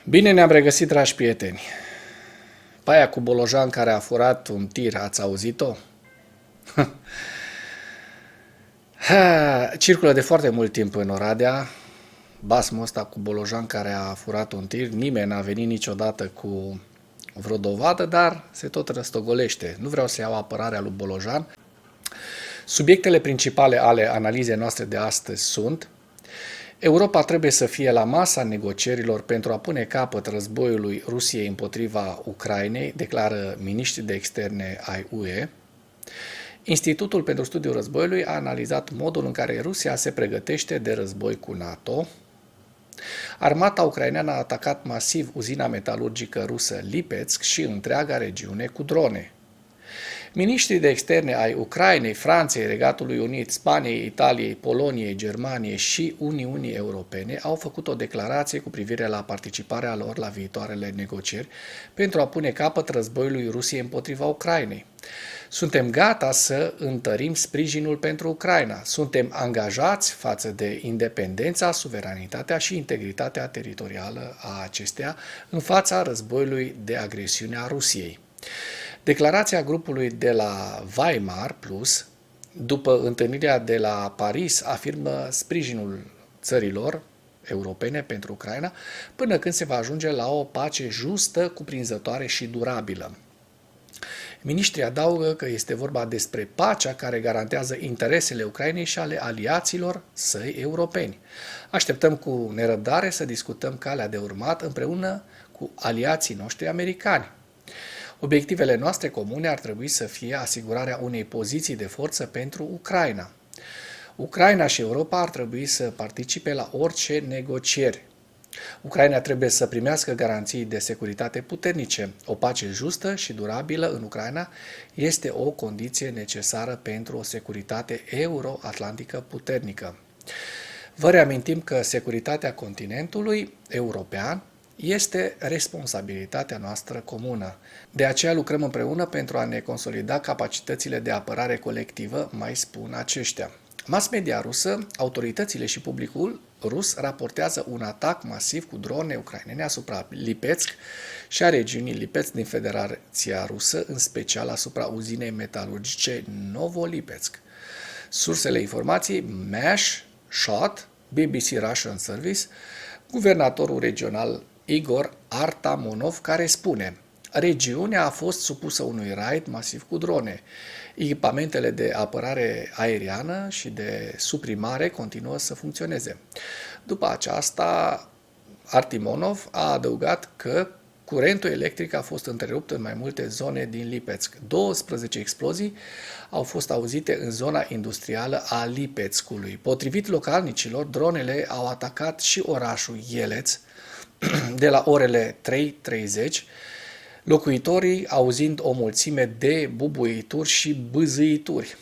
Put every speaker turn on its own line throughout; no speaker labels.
Bine ne-am regăsit, dragi prieteni. Paia cu Bolojan care a furat un tir, ați auzit-o? Circulă de foarte mult timp în Oradea basmul ăsta cu Bolojan care a furat un tir. Nimeni n-a venit niciodată cu vreo dovadă, dar se tot răstogolește. Nu vreau să iau apărarea lui Bolojan. Subiectele principale ale analizei noastre de astăzi sunt: Europa trebuie să fie la masa negocierilor pentru a pune capăt războiului Rusiei împotriva Ucrainei, declară miniștrii de externe ai UE. Institutul pentru Studiul Războiului a analizat modul în care Rusia se pregătește de război cu NATO. Armata ucraineană a atacat masiv uzina metalurgică rusă Lipetsk și întreaga regiune cu drone. Miniștrii de externe ai Ucrainei, Franței, Regatului Unit, Spaniei, Italiei, Poloniei, Germaniei și Uniunii Europene au făcut o declarație cu privire la participarea lor la viitoarele negocieri pentru a pune capăt războiului Rusiei împotriva Ucrainei. Suntem gata să întărim sprijinul pentru Ucraina. Suntem angajați față de independența, suveranitatea și integritatea teritorială a acesteia în fața războiului de agresiune a Rusiei. Declarația grupului de la Weimar Plus, după întâlnirea de la Paris, afirmă sprijinul țărilor europene pentru Ucraina până când se va ajunge la o pace justă, cuprinzătoare și durabilă. Miniștrii adaugă că este vorba despre pacea care garantează interesele Ucrainei și ale aliaților săi europeni. Așteptăm cu nerăbdare să discutăm calea de urmat împreună cu aliații noștri americani. Obiectivele noastre comune ar trebui să fie asigurarea unei poziții de forță pentru Ucraina. Ucraina și Europa ar trebui să participe la orice negocieri. Ucraina trebuie să primească garanții de securitate puternice. O pace justă și durabilă în Ucraina este o condiție necesară pentru o securitate euro-atlantică puternică. Vă reamintim că securitatea continentului european este responsabilitatea noastră comună. De aceea lucrăm împreună pentru a ne consolida capacitățile de apărare colectivă, mai spun aceștia. Mass media rusă, autoritățile și publicul rus raportează un atac masiv cu drone ucrainene asupra Lipetsk și a regiunii Lipetsk din Federația Rusă, în special asupra uzinei metalurgice Novolipetsk. Sursele informației: Mash, Shot, BBC Russian Service, guvernatorul regional Igor Artamonov, care spune: regiunea a fost supusă unui raid masiv cu drone. Echipamentele de apărare aeriană și de suprimare continuă să funcționeze. După aceasta, Artamonov a adăugat că curentul electric a fost întrerupt în mai multe zone din Lipetsk. 12 explozii au fost auzite în zona industrială a Lipetskului. Potrivit localnicilor, dronele au atacat și orașul Ieleț de la orele 3:30, locuitorii auzind o mulțime de bubuituri și bâzâituri.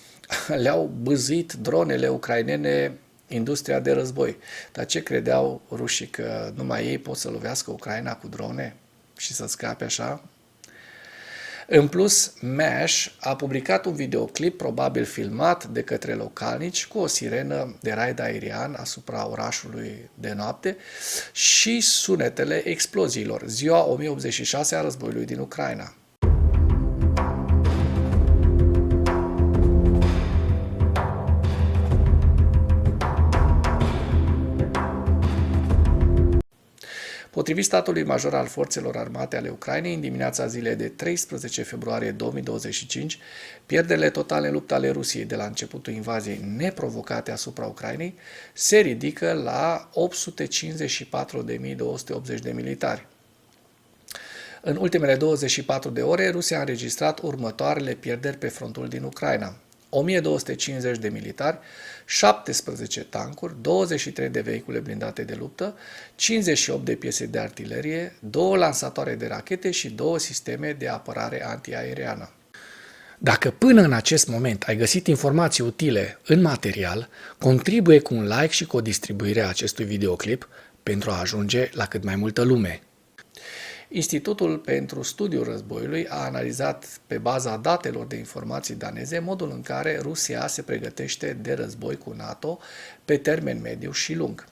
Le-au bâzit dronele ucrainene industria de război. Dar ce credeau rușii, că numai ei pot să lovească Ucraina cu drone și să scape așa? În plus, Mash a publicat un videoclip probabil filmat de către localnici cu o sirenă de raid aerian asupra orașului de noapte și sunetele exploziilor, ziua 1086 a războiului din Ucraina. Potrivit statului major al forțelor armate ale Ucrainei, în dimineața zilei de 13 februarie 2025, pierderile totale în luptă ale Rusiei de la începutul invaziei neprovocate asupra Ucrainei se ridică la 854.280 de militari. În ultimele 24 de ore, Rusia a înregistrat următoarele pierderi pe frontul din Ucraina: 1250 de militari, 17 tancuri, 23 de vehicule blindate de luptă, 58 de piese de artilerie, 2 lansatoare de rachete și 2 sisteme de apărare antiaeriană. Dacă până în acest moment ai găsit informații utile în material, contribuie cu un like și cu o distribuire a acestui videoclip pentru a ajunge la cât mai multă lume. Institutul pentru Studiul Războiului a analizat pe baza datelor de informații daneze modul în care Rusia se pregătește de război cu NATO pe termen mediu și lung.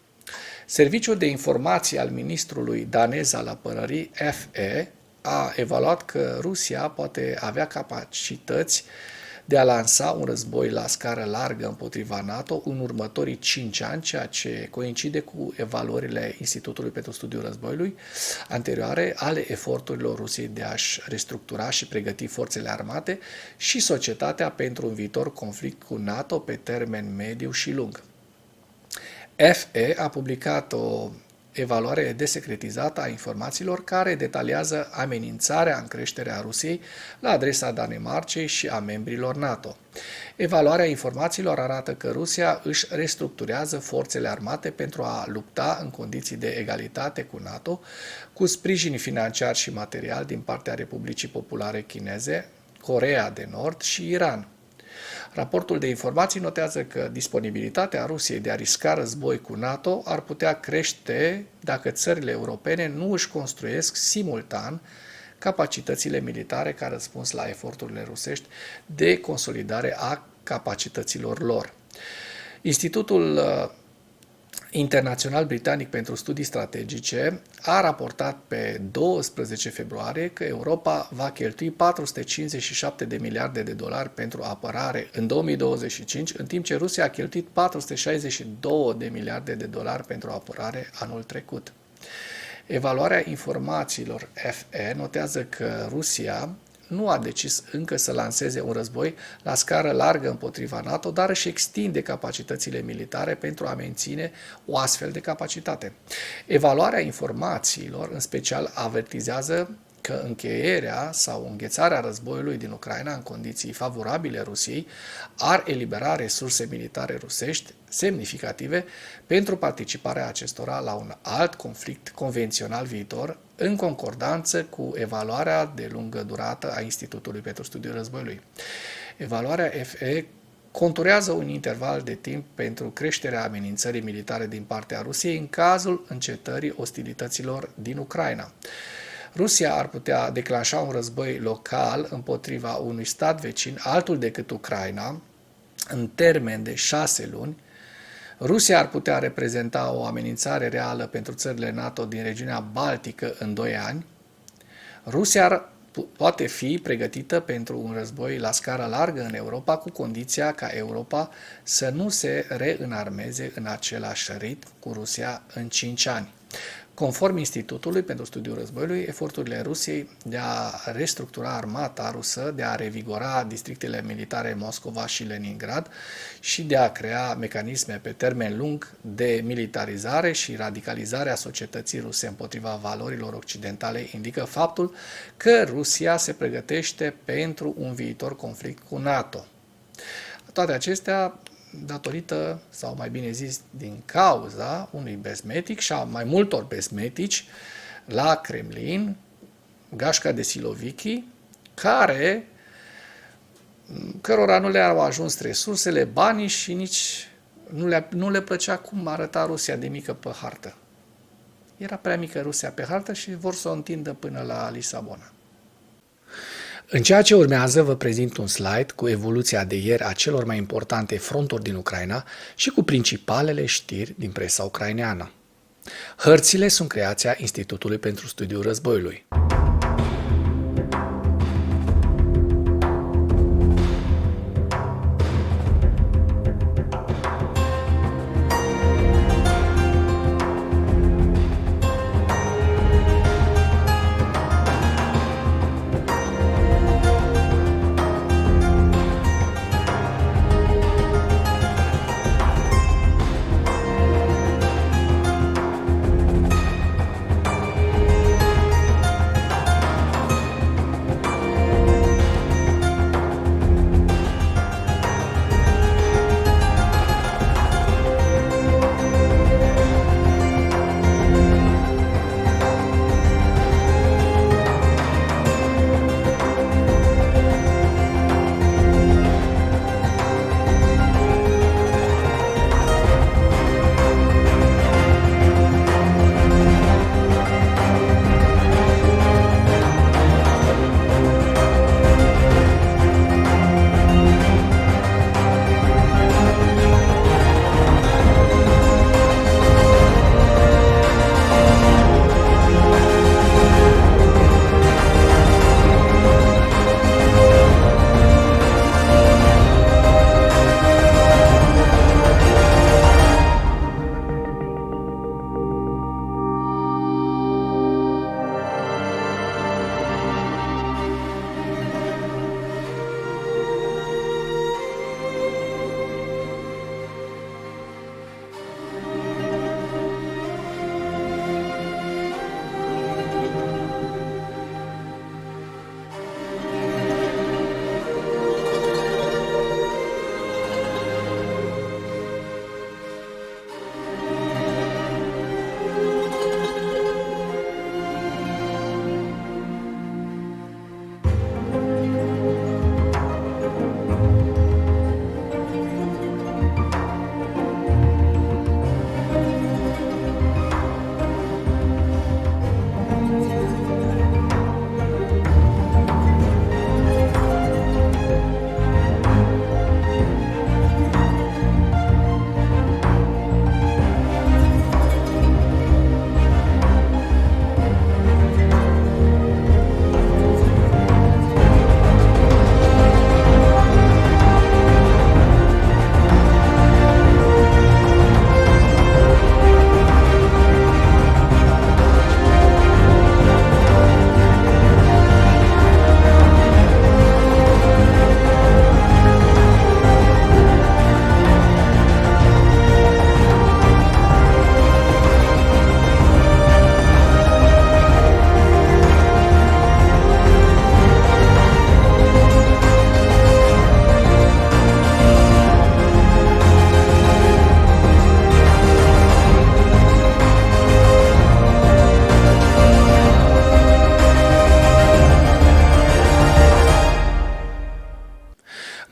Serviciul de informații al ministrului danez al apărării, FE, a evaluat că Rusia poate avea capacități de a lansa un război la scară largă împotriva NATO în următorii 5 ani, ceea ce coincide cu evaluările Institutului pentru Studiul Războiului anterioare ale eforturilor Rusiei de a-și restructura și pregăti forțele armate și societatea pentru un viitor conflict cu NATO pe termen mediu și lung. FE a publicat o evaluare desecretizată a informațiilor care detaliază amenințarea în creștere a Rusiei la adresa Danemarcei și a membrilor NATO. Evaluarea informațiilor arată că Rusia își restructurează forțele armate pentru a lupta în condiții de egalitate cu NATO, cu sprijin financiar și material din partea Republicii Populare Chineze, Coreea de Nord și Iran. Raportul de informații notează că disponibilitatea Rusiei de a risca război cu NATO ar putea crește dacă țările europene nu își construiesc simultan capacitățile militare ca răspuns la eforturile rusești de consolidare a capacităților lor. Institutul Internațional Britanic pentru Studii Strategice a raportat pe 12 februarie că Europa va cheltui 457 de miliarde de dolari pentru apărare în 2025, în timp ce Rusia a cheltuit 462 de miliarde de dolari pentru apărare anul trecut. Evaluarea informațiilor FE notează că Rusia nu a decis încă să lanseze un război la scară largă împotriva NATO, dar își extinde capacitățile militare pentru a menține o astfel de capacitate. Evaluarea informațiilor, în special, avertizează că încheierea sau înghețarea războiului din Ucraina în condiții favorabile Rusiei ar elibera resurse militare rusești semnificative pentru participarea acestora la un alt conflict convențional viitor, în concordanță cu evaluarea de lungă durată a Institutului pentru Studiul Războiului. Evaluarea FE conturează un interval de timp pentru creșterea amenințării militare din partea Rusiei în cazul încetării ostilităților din Ucraina. Rusia ar putea declanșa un război local împotriva unui stat vecin, altul decât Ucraina, în termen de 6 luni. Rusia ar putea reprezenta o amenințare reală pentru țările NATO din regiunea Baltică în 2 ani. Rusia poate fi pregătită pentru un război la scară largă în Europa, cu condiția ca Europa să nu se reînarmeze în același ritm cu Rusia în 5 ani. Conform Institutului pentru Studiul Războiului, eforturile Rusiei de a restructura armata rusă, de a revigora districtele militare Moscova și Leningrad și de a crea mecanisme pe termen lung de militarizare și radicalizare a societății ruse împotriva valorilor occidentale indică faptul că Rusia se pregătește pentru un viitor conflict cu NATO. Toate acestea datorită, sau mai bine zis, din cauza unui besmetic și a mai multor besmetici la Kremlin, gașca de Siloviki, cărora nu le-au ajuns resursele, banii și nici nu le plăcea cum arăta Rusia de mică pe hartă. Era prea mică Rusia pe hartă și vor să o întindă până la Lisabona. În ceea ce urmează, vă prezint un slide cu evoluția de ieri a celor mai importante fronturi din Ucraina și cu principalele știri din presa ucraineană. Hărțile sunt creația Institutului pentru Studiul Războiului.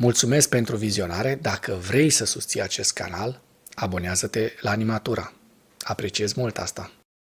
Mulțumesc pentru vizionare. Dacă vrei să susții acest canal, abonează-te la Animatura. Apreciez mult asta.